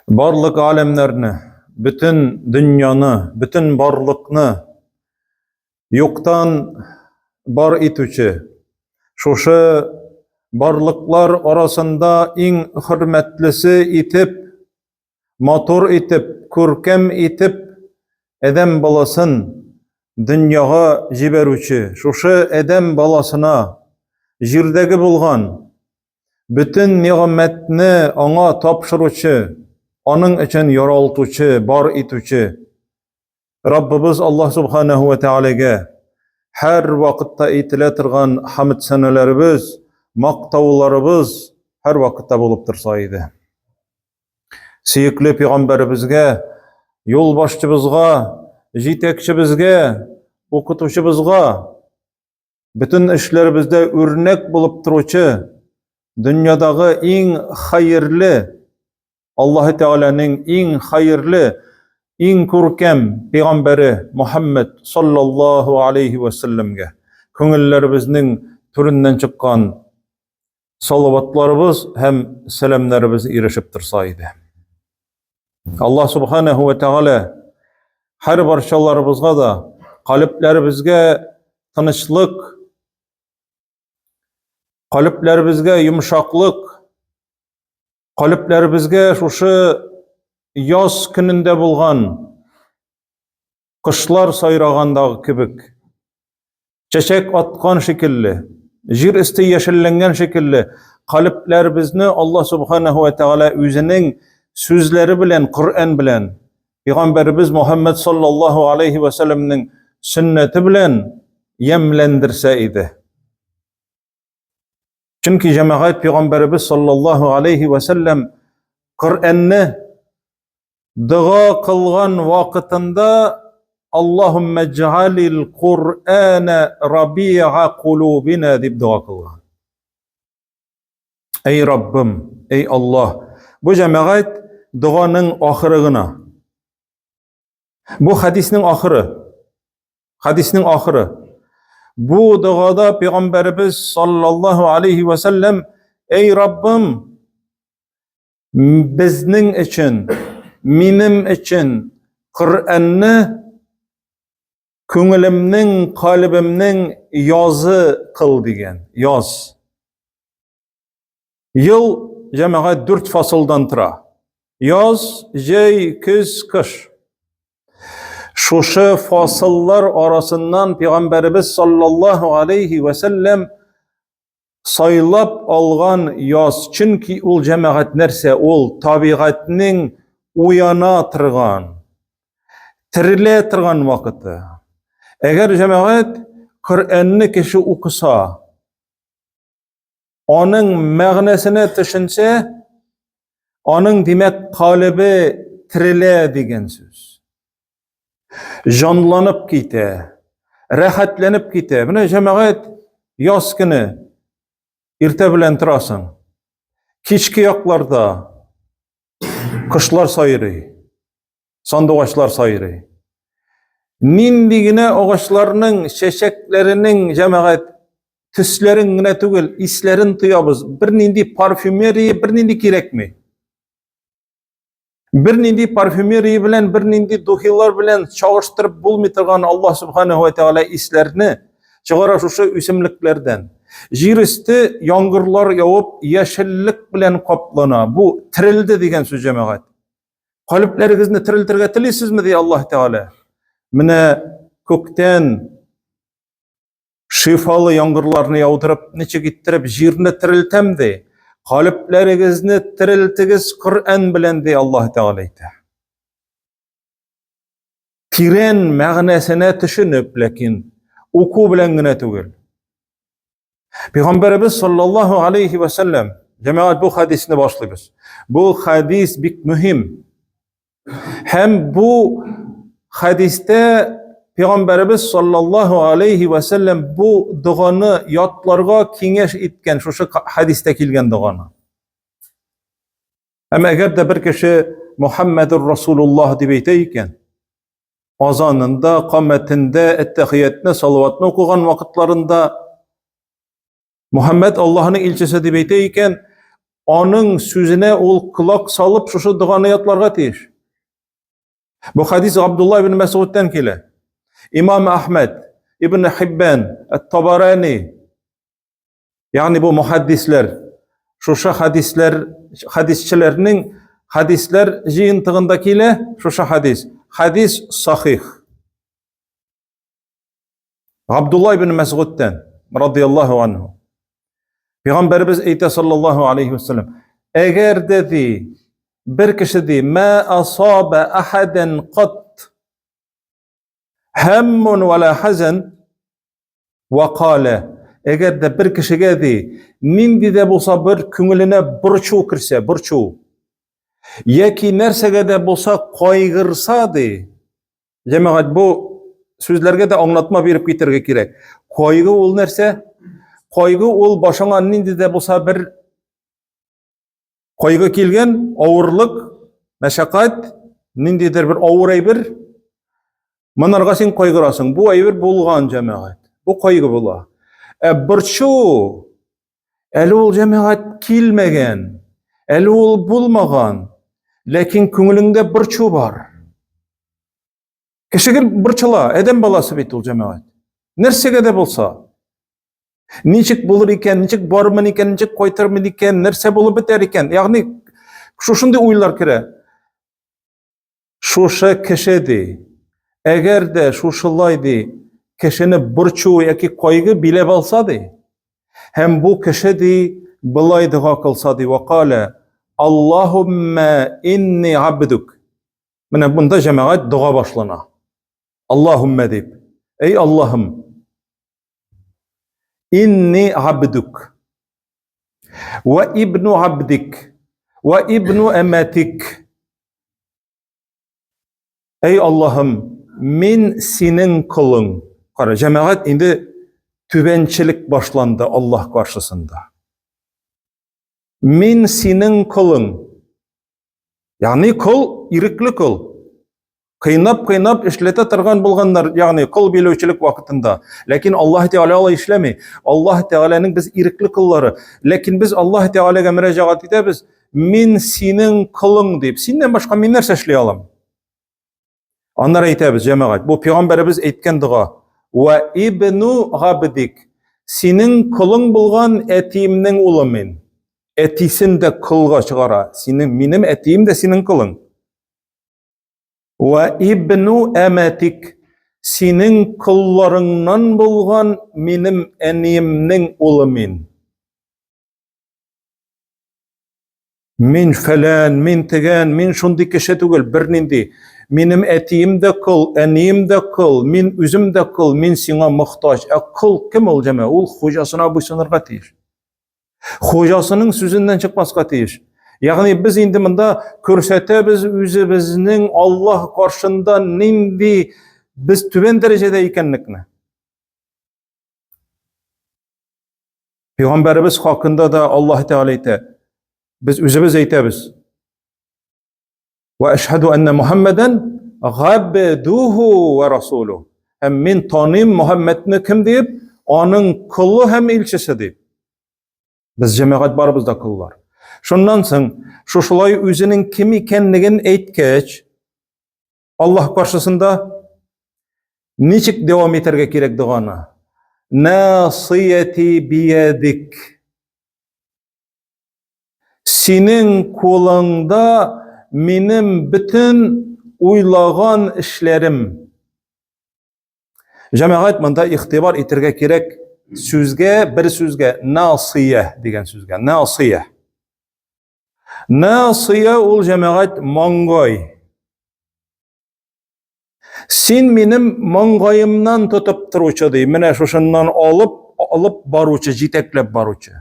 Barlık alemlerini, bütün dünyanı, bütün barlıkны yoktan bar etüçi, şoşu barlıklar arasında en hürmetlisi etip, motor etip, körkem etip, edem balasın dünyaga jiberüçi, şoşu edem balasına jirdegi bulgan bütün nimetni ona tapşırıcı, onun için yaraltıcı, bar etüçi Rabbimiz Allah Subhanahu ve Teala'ga her vakitte etile turgan hamd senelerimiz, maqtavlarımız her vakitte bulup tursaydı. Suyukli Peygamberimizge, yol başçımızga, jitekçimizge, okutuşumuzga, bütün işlerimizde örnek bulup turuvchi, dünyadagi eng hayırlı, Allah Teala'nın eng hayırlı, eng ko'rkam Peygamberi Muhammed sallallahu aleyhi ve sellemge ko'ngillerimizning türünden çıkan salavatlarımız hem selamlarımız erişip tursaydı. Allah Subhanahu ve Teala her barşalarımızga da kalplerimizge tinchlik, kalplerimizge yumuşaklık, kalplerimizge şuşu yoz gününde bulgan kışlar sayragandagı kibik, çeçek atkan şekilli, jir üstü yeşillengen şekilli kalplerimizni Allah Subhanahu ve Teala özünün sözleri bilen, Kur'an bilen, Peygamberimiz Muhammed sallallahu aleyhi ve sellem'nin sünneti bilen yemlendirse idi. Çünkü cemaat Peygamberimiz sallallahu aleyhi ve sellem Kur'an'ı dua kılgan vakitinde Allahümme cealil Kur'ane rabi'a kulubina deb dua kılgan. Ey Rabbim, ey Allah, bu cemaat duanın ahırına, bu hadisnin ahırı, bu duada Peygamberimiz sallallahu aleyhi ve sellem, ey Rabbim, bizning için, menim için Kur'an'ı ko'nglimning, qalbimning yozi qil degan. Yoz. Yıl cemaat 4 fasıldan tura. Yoz, jay, kuz, kış. Şuşu fasıllar arasından Peygamberimiz sallallahu aleyhi ve sellem saylap algan yoz. Çünkü ol cemaat nerse, ol tabiatning uyana turgan, tirile turgan vakiti. Eğer cemaat Kur'an'ı kişi okusa, onun ma'nosini tushunsa, onun demek kalbi tirile degan söz. Jonlanıp kete, rahatlanıp kete. Buna cemaat yoz kuni erta bilan turasan, kechki yoqlarda kuşlar sayırı, sandık ağaçlar sayırı. Nindigine ağaçlarının, çeşeklerinin cemaat tüslerin gine tügül, islerin tuyabız. Bir nindi parfümeriyi, bir nindi gerek mi? Bir nindi parfümeriyi bilen, bir nindi duhilar bilen çağıştırıp bulmaytırgan Allah Subhanahu ve Teala islerini çıgara şuşu üsimliklerden. Jir üstü yağmurlar yağıp yeşillik bilen kaplana. Bu tirildi degen söz cemaat. Kalplerinizni tiriltirge tilisizmi diye Allah Teala. Mine kökten şifalı yağmurlarını yağdırıp neçe gittirip jirini tiriltem de. Kalplerinizni tiriltigiz Kur'an bilen diye Allah Teala ayta. Tiren ma'nosini tushunib, lekin oku bilen gine tugul. Peygamberimiz sallallahu aleyhi ve sellem, cemaat bu hadisini başlayız. Bu hadis bik mühim. Hem bu hadiste Peygamberimiz sallallahu aleyhi ve sellem bu duanı yatlarga kengeş etken, şu hadiste kelgen duanı. Hem eğer de bir kişi Muhammedur Resulullah deb aytayken, azanında, qametinde, ettehiyetine, salavatını okugan vakitlarında Muhammed Allah'ın ilçesi deb aytayken, Onun sözüne ol kulak salıp şuşu dugany yatlarga tiyiş. Bu hadis Abdullah ibn Mesud'dan kele. İmam Ahmed, İbn Hibban, At-Tabarani, yani bu muhaddisler, şuşa hadisçilerinin hadisler jıyıntığındakiyle şuşa hadis sahih. Abdullah ibn Mesud'dan radıyallahu anhu. Peygamberimiz eyte sallallahu aleyhi ve sellem, eğer dedi bir kişi dedi ma asabe ahaden qat hammun ve la hazan ve qala, eğer de bir kişiye dedi nindi de bolsa bir köngülüne burçu kirse, burçu yeki nersege de bolsa koygırsa dedi. Cemaat, bu sözlerge de anlatma berip gitirge kerek. Koygu ol nerse? Koygu ol başına nindi de bolsa bir koygu kelgen ağırlık, meşakkat, nindidir bir ağır aybir, manarga sen koygurasın. Bu aybir bulgan cemaat. Bu koygu bula. Burçu, eli ol cemaat kilmegen, eli ol bulmagan, lakin köngülünde burçu var. Kişigil burçula, edem balası bit ol cemaat. Nersege de bolsa, niçik bulur iken, niçik barmın iken, niçik koytarmın iken, nerse bulup biter iken, yani şuşunday uylar kire. Şuşa kişidi, eğer de şuşulaydı, kişini burçu yaki koygu bile balsadı, hem bu kişidi bilaydığa kılsadı ve kâle Allahümme inni abduk. Mine bunda cemaat dua başlana. Allahümme deyip, ey Allah'ım, inni abduk ve ibnu abdik ve ibnu ematik. Ey Allah'ım, min senin kulun. Kara cemaat indi tübençilik başlandı Allah karşısında. Min senin kulun. Yani kul, irikli kul. Kıynap işlete tırgan bulganlar, yani kul bilövçilik vakitinde. Lakin Allah Teala işlemi. Allah Teala'nın biz irikli kulları. Lakin biz Allah Teala'ya müracaat ederiz. Min senin kulun deyip. Senden başka minler seçleyelim. Onlara aytamiz cemaat. Bu Peygamberimiz aytgan dua. Ve ibnu abdik. Senin kulun bulgan etiyimnin ulu men. Etisin de kulga çıgara. Benim etiyim de senin kulun. Ve ibnu ematik. Senin kullarından bulgan benim eniyimnin ulu men. Min falan, min tegan, min şundi kişi tugul bir nindi. Benim etiyim de kul, eniyim de kul, min üzüm de kul, min sana muhtaç. Kul kim ol cema? Ol hocasına bu sınırga tiyiş. Hocasının sözünden çıkmasga tiyiş. Yani biz indi mında körsetemiz özümüzün Allah karşında nindi biz tüben derecede ekenlikni. Peygamberimiz hakkında da Allah Teala aytadi. Biz özümüz aytamiz. Ve eşhedü enne Muhammeden gabduhu ve rasuluhu. Hem min tanıyım Muhammed'ni kim deyip, onun kulu hem ilçisi deyip. Biz cemaat barımızda kullar. Şundan soň şuşulay özünün kim ekenligini aytkeç, Allah karşısında niçik devam eterge kerekdigini. Nasiyeti biyedik. Senin kulunda benim bütün uylagan işlerim. Cemaat mında ihtibar etirge kerek sözge, bir sözge nasiye degen sözge. Nasiye. Nasiye ol cemaat mangay. Sen benim mangayımdan tutup turuvchi dey. Mine şuşundan alıp baruvchi, jiteklep baruvchi.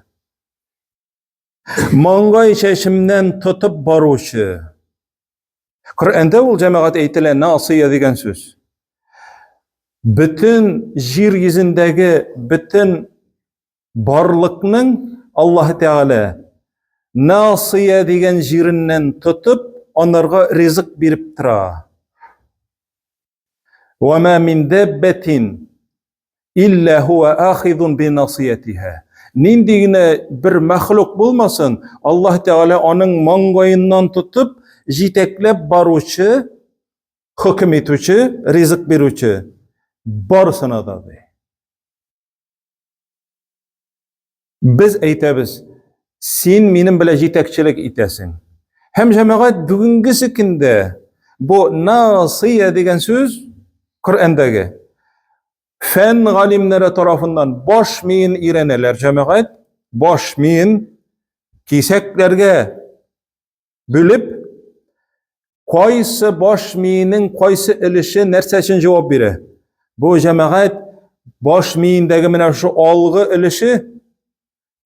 Mangay çeşimden tutup baruvchi. Kur'an'da ol cemaat aytilen nasiye degen söz. Bütün yer yüzündeki bütün barlıkның Allah Teala nasiye degen jerinden tutup onlarga rızık berip tura. وَمَا مِنْ دَبَّةٍ إِلَّا هُوَ آخِذٌ بِنَاصِيَتِهَا. Nindigine bir mahluk bulmasın, Allah Teala onun mangayından tutup jiteklep baruvchi, hukm etuvchi, rizq beruvchi barisini da de. Biz aytamiz, sen menim bilan yetakchilik etasan. Hem jamoat bugünkü kunda bu nasiya degan so'z Qur'ondagi fen alimlari tarafından bosh miyin öğreneler jamoat, bosh miyin kesaklarga bölüp qaysi bosh miyinin qaysi ilishi narsa uchun javob beradi. Bu jamoat bosh miyindagi mana shu olg'i ilishi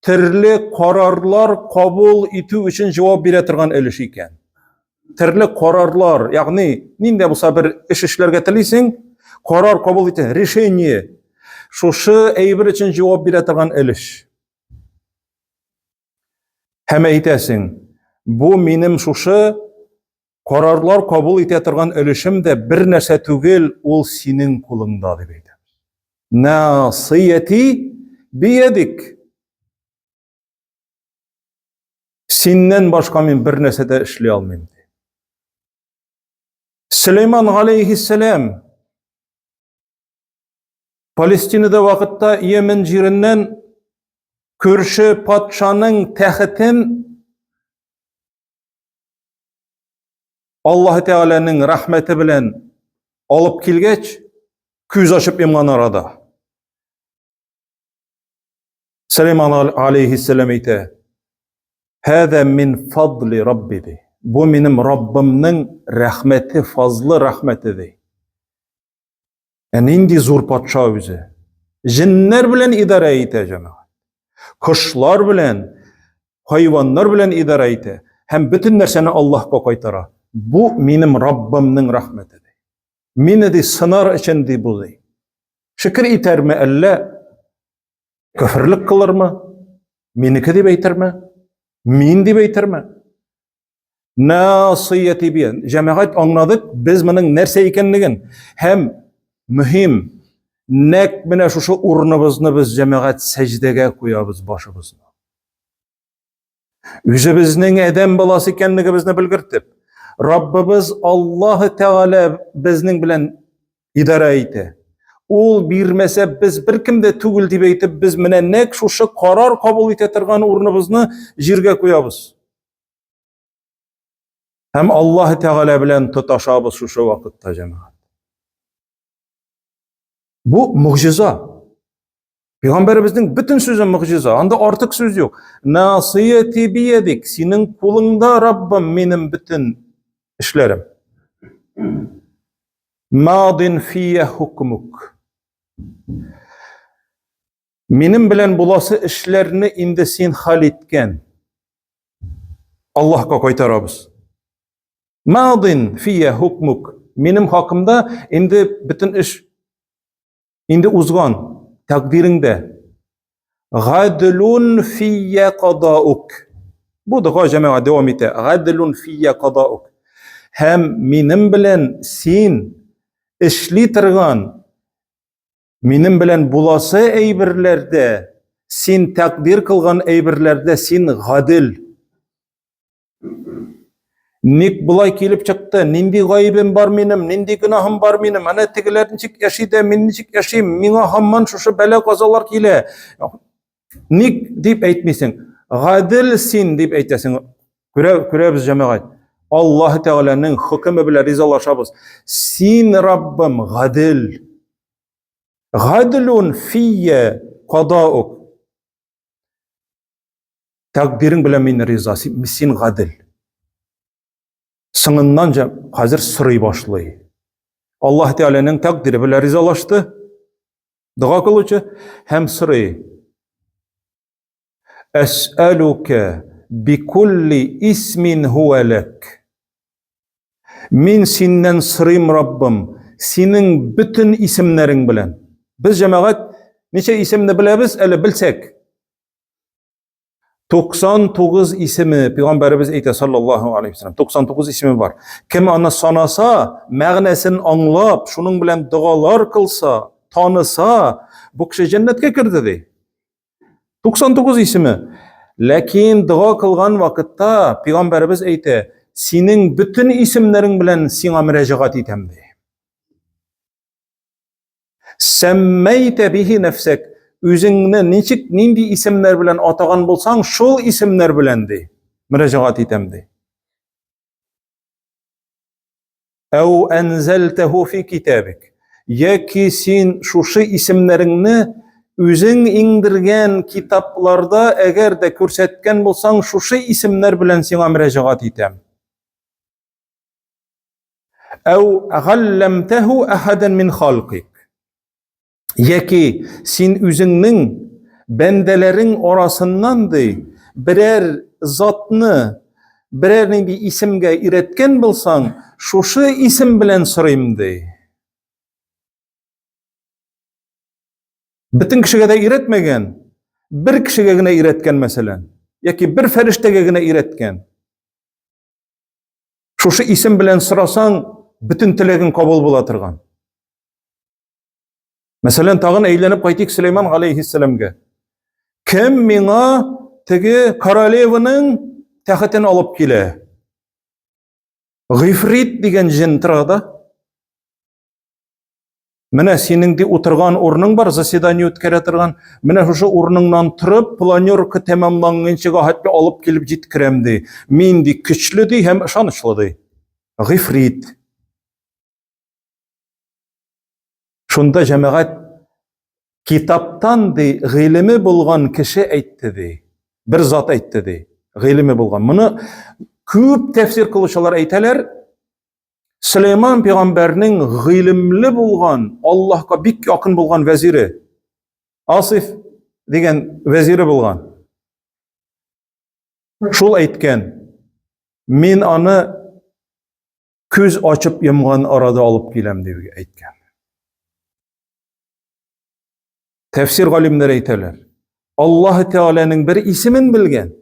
turli qarorlar qabul etuv uchun javob bera turgan ilish ekan. Turli qarorlar, ya'ni nenda bo'lsa bir ishlarga tilaysang, qaror qabul etgan решение shu aybir uchun javob bera turgan ilish. Hem aytasan, bu menim shu qarorlar qabul eta turgan ilishimda bir narsa tugil, ol sening qo'lingda deb aytamiz. Nasiyati biyadik. Senden boshqa men bir narsada ishlay olmayman. Süleyman alayhissalom Palestinada vaqtda Yemen jerinden ko'rshi podshoning taxtin Allah Teala'nın rahmeti bilen alıp kelgech ko'z ochib imon arada. Süleyman alayhissalom aytdi: "Hada min fadli Rabbi." Bu menim Rabbimning rahmeti, fazlı rahmetidir. Yani indi zo'r podsho o'zi. Jinlar bilan idora etadi jamoat. Qushlar bilan, hayvonlar bilan idora etadi. Hem bütün narsani Allohga qaytara. Bu menim Rabbimning rahmetidir. Meni de sınar içindi bu dey. Şükür etermi alla? Küfürlük kılırmı? Meniki deb aytarmi? Men deb aytarmi? Nasiyati biyan. Jamoat anladık, biz mening narsa ekanligin. Hem mühim, nek bina şu o'rnimizni biz jamoat sajdaga qo'yamiz boshimizni. O'zi bizning adam bolasi ekanligimizni bilgirtib, Rabbimiz Allah Teala bizning bilan idora etdi. Ol birmese biz bir kimde tugul deb aytib, biz mana nek şu qaror qabul eta turgan o'rnimizni yerga qo'yamiz. Hem Allah Teala bilan tutashamiz şu vaqtda jamoat. Bu mucize. Peygamberimizin bütün sözü mucize. Anda artık söz yok. Nasiyeti biyedik. Senin kulunda Rabbim menim bütün işlerim. Madin fiyye hukmuk. Menim bilen bulası işlerini indi sen hal etken. Allah'a qaytarabız. Madin fiyye hukmuk. Menim hakkımda indi bütün iş indi uzgan takdirinde. Gadlun fiyye qadauk. Bu da jamoa devam ete. Gadlun fiyye qadauk. Hem menim bilen sen işli turgan, menim bilen bulası eybirlerde, sen takdir kılgan eybirlerde sen gadil. Nik bulay kelip çıktı, nindi gaybim var menim, nindi günahım var menim, ana tegilerin çık yaşıydı, men çık yaşayım, mina hamman şu bela kazalar kile. Nik deyip aytmaysan, gadil sen deyip aytasan, görebiz jamoat. Allah Teala'nın hükmü bile rizalaşabız. Sen Rabbim gadil. Gadilun fiyye qadauk. Takdirin bile men riza, sen gadil. Sınından hazır sırayı başlıyor. Allah Teala'nın takdiri bile rizalaştı. Dua kılıcı hem sırayı. Es'aluke bi kulli ismin huve lek. Min sinden sırayım Rabbim. Senin bütün isimlerin bilen. Biz cemaat neçe isimni bilemiz, ele bilsek. 99 ismi Peygamberimiz aytdi sallallahu aleyhi ve sellem. 99 ismi var. Kim onu sanasa, ma'nosini anlab, şunun bilen dualar kılsa, tanısa, bu kişi cennetke kirdi dey. 99 исеме. Ләкин дуа кылган вакытта Пәйгамбәрбез әйтә, синең бүтін исемнәрең белән сиңа мөрәҗәгать итәм ди. Сәммәйтә бихи нәфсәк, үзеңне ничек, нинди исемнәр белән атаган булсаң, шул исемнәр белән ди, мөрәҗәгать итәм ди. Әу әнзәлтәһу фи китабик, яки син шушы исемнәреңне үзең иңдергән китапларда әгәр дә күрсәткән булсаң, шушы исемнәр белән сиңа мөрәҗәгать итәм. Әу галләмтәһу әхәдән мин халқик, яки син үзеңнең бәндәләрең арасыннан ди, берәр затны, берәр нинди исемгә өйрәткән булсаң, шушы исем белән сорыйм ди. Бүтін кешегә дә өйрәтмәгән, бер кешегә генә өйрәткән мәсәлән, яки бер фәрештәгә генә өйрәткән. Шушы исем белән сорасаң, бүтін теләгең кабул була торган. Мәсәлән, тагын әйләнеп кайтыйк Сөләйман алейхиссаламга. Кем миңа теге королеваның тәхетен алып килә? Гыйфрит дигән җен тора да. Менә синең ди утырган урының бар, заседание үткәрә торган. Менә шушы урыныңнан торып, планерка тәмамланганчыга хәтта алып килеп җиткерәм ди. Мин ди көчле ди һәм ышанычлы ди. Гыйфрит. Шунда җәмәгать китаптан ди гыйлеме булган кеше әйтте ди. Бер зат әйтте ди. Гыйлеме булган. Моны күп тәфсир кылучылар әйтәләр. Сөләйман пәйгамбәрнең гыйлемле булган, Аллаһка бик якын булган вәзире, Асиф дигән вәзире булган. Шул әйткән, мин аны күз ачып йомган арада алып киләм дип әйткән. Тәфсир галимнәре әйтәләр. Аллаһ Тәгаләнең бер исемен белгән.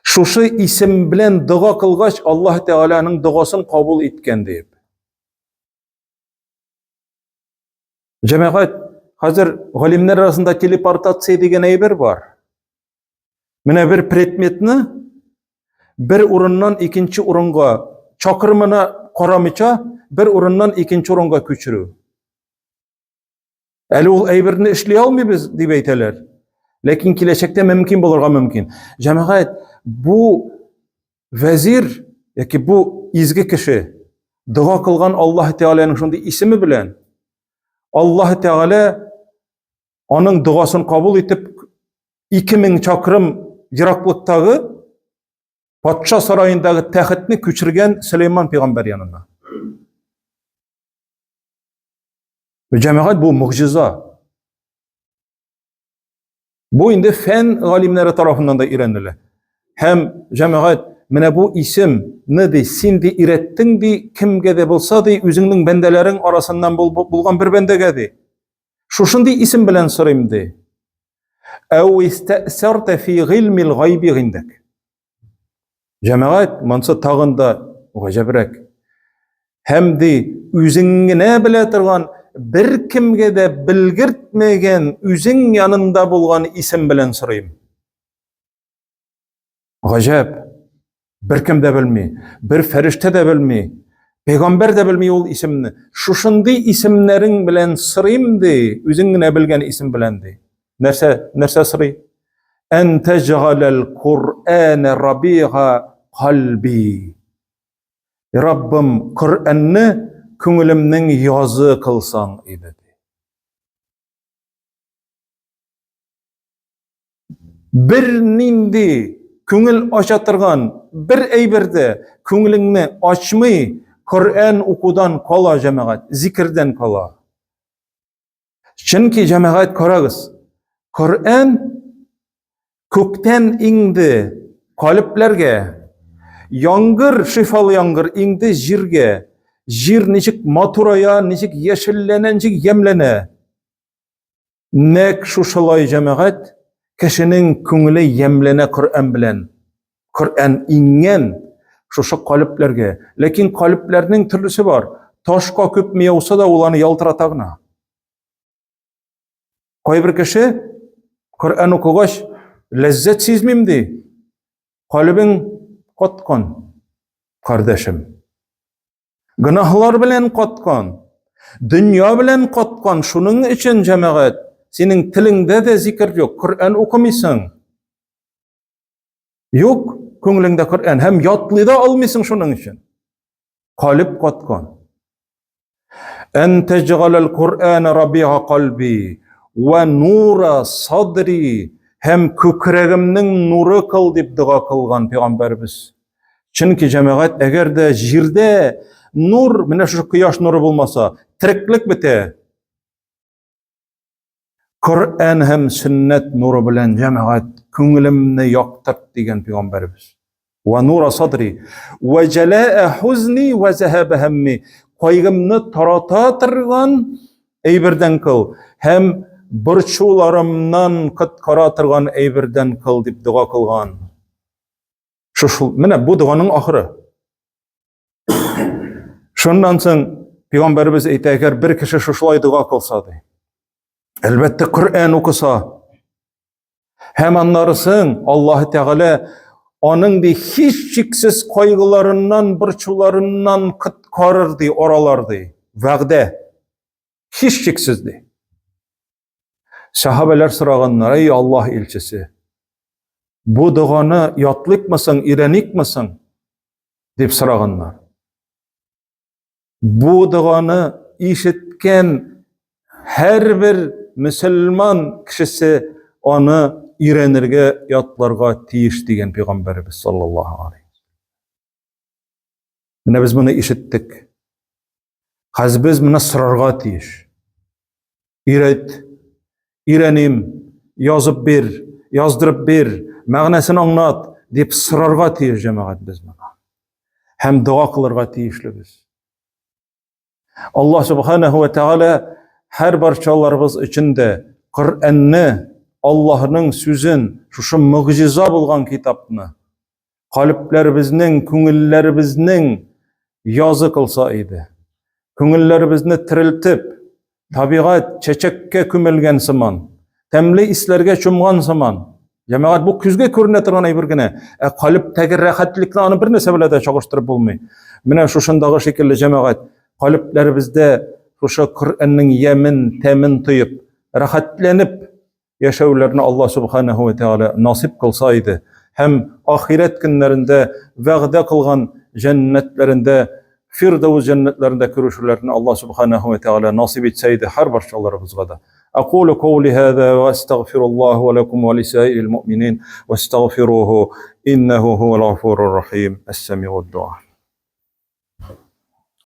Шушы исем белән дуа кылгач, Аллаһ Тәгаләнең дуасын кабул иткән дип. Җәмәгать, хәзер галимнәр арасында телепортация дигән әйбер бар. Менә бер предметны бер урыннан икенче урынга, чакырымына карамыйча, бер урыннан икенче урынга күчерү. Әле ул әйберне эшли алмыйбыз дип әйтәләр. Ләкин киләчәктә мөмкин булырга мөмкин. Җәмәгать, бу вәзир, яки бу изге кеше, дуа кылган Аллаһ Тәгаләнең шундый исеме белән, Аллаһ Тәгалә аның дуасын кабул итеп 2000 чакрым ераклыктагы патша сарайындагы тәхетне күчергән Сөләйман пәйгамбәр янына. Җәмәгать, бу мугҗиза. Бу инде фән галимнәре тарафыннан да өйрәнелә. Һәм җәмәгать, менә бу исемне ди, син ди өйрәттең ди, кемгә дә булса ди, үзеңнең бәндәләрең арасыннан булган бер бәндәгә ди. Шушындый исем белән сорыйм ди. Әу истәсәртә фи гыйлмил гайби гиндәк. Җәмәгать, монсы тагын да гаҗәбрәк. Һәм ди, үзең генә белә торган, бер кемгә дә белгертмәгән, үзең янында булган исем белән сорыйм. Гаҗәп. Бер кем дә белми, бер фәрештә дә белми, пәйгамбәр дә белми ул исемне. Шушындый исемнәрең белән сорыйм ди, үзең генә белгән исем белән ди. Нәрсә сорый? Ән тәҗгаләл Кур'ана рабига қалби. Раббым, Коръәнне күңелемнең язы кылсаң иде. Бер нинди күңел ача торган, бер әйбердә күңелеңне ачмый, Коръән укудан кала җәмәгать, зикрдән кала. Чөнки җәмәгать, карагыз, Коръән күктән иңде калыпләргә, яңгыр, шифалы яңгыр иңде җиргә, җир ничек матурая, ничек яшелләнә, ничек ямләнә. Нәк шушылай җәмәгать, кешенең күңеле ямләнә Коръән белән. Коръән иңгән шушы калыпләргә. Ләкин калыпләрнең төрлесе бар. Ташка күпме яуса да ул аны ялтырата гына. Кайбер кеше Kur'an okugaç lezzet sezmimdi. Kalbin kotkan kardeşim. Günahlar bilen kotkan, dünya bilen kotkan. Şunun için cemaat, senin tilinde de zikir yok. Kur'an okumysın. Yok, köңlüңde Kur'an. Hem yatlıda almysın şunun için. Kalp kotkan. En tecgalel Kur'an rabi'a kalbi ve nura sadri, hem kökregimnin nuru kıl dip dua kılgan Peygamberimiz. Çünkü cemaat eğer de jirde nur, mine şu kıyaş nuru bulmasa, tiriklik bite. Kur'an hem sünnet nuru bilen cemaat könglimni yaktırt diyen Peygamberimiz. Ve nura sadri ve cela'e huzni ve zehebe hemmi, koygimni tarata tırgan eybirden kıl, hem burçularımdan kıtkara tırgan eybirden kıl dip dua kılgan. Mine bu duanın ahırı. Şundan soň Peygamberimiz eýti, eger bir kişi şuşulay dua kılsa, elbette Kur'an okusa, hem anlarsın Allah Teala onun hiç çiksiz koygularından, burçularından kıtkarırdı, oralardı. Vəgde. Hiç çiksizdi. Sahabeler sıraganlar, ey Allah elçisi, bu duanı yatlık mısın, irenik mısın? Dip sıraganlar. Bu duanı işitken her bir Müslüman kişisi onu irenirge, yatlarga tiyiş diyen Peygamberimiz sallallahu aleyhi ve sellem. Mine biz bunu işittik. Haz biz mine sırarga tiyiş. İret, irenim, yazıp bir, yazdırıp bir, mağnesini anlat, deyip sırarga tiyiş cemaat biz buna. Hem dua kılırga tiyişli biz. Allah subhanahu ve teala her barçalarımız içinde Kur'an'ı, Allah'ın sözün, şu muciza bulgan kitapını, kalplerimizin, köngüllerimizin yazı kılsa idi. Köngüllerimizni tiriltip, tabiat çeçekke kümelgen zaman, temli islerge çumgan zaman, cemaat bu küzge körüne turgan aybirgine, kalpteki rahatlikni anı bir nese bile de çağıştırıp bulmay. Mine şuşundağı şekilde cemaat, kalplerimizde şu Kur'an'ın yemin, temin tuyup, rahatlanıp yaşavlarını Allah subhanahu ve teala nasip kılsaydı, hem ahiret günlerinde vəgde kılgan cennetlerinde, Firdevs cennetlerinde körüşürlerini Allah subhanahu ve teala nasip etseydi her barçalarımızga da. أقول قولي هذا وأستغفر الله ولكم ولسائر المؤمنين واستغفروه إنه هو الغفور الرحيم السميع الدعاء.